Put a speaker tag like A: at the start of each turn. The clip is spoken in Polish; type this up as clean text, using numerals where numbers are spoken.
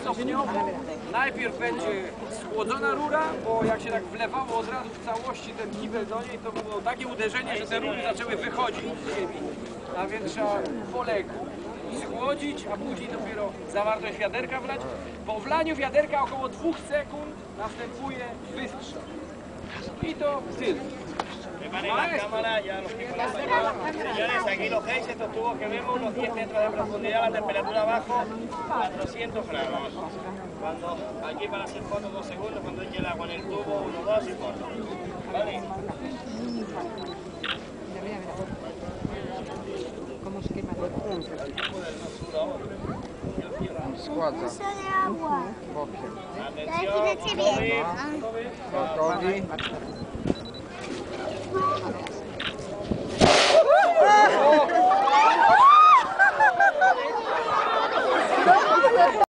A: Stopniowo najpierw będzie schłodzona rura, bo jak się tak wlewało od razu w całości ten kibel do niej, to było takie uderzenie, że te rury zaczęły wychodzić z ziemi. A więc trzeba poległ schłodzić, a później dopiero zawartość wiaderka wlać. Po wlaniu wiaderka około 2 sekund następuje wystrzał. I to tyle.
B: Preparen la cámara, ya los tipos la sacaron. Señores, aquí los Hayes, estos tubos que vemos, unos 10 metros de profundidad, la temperatura abajo, 400 grados. Cuando, aquí para hacer fotos 2 segundos, cuando eche el agua en el tubo, 1, 2 y foto. ¿Vale?
C: ¿Cómo se quema?
D: Składza. Bokiem. Gotowi?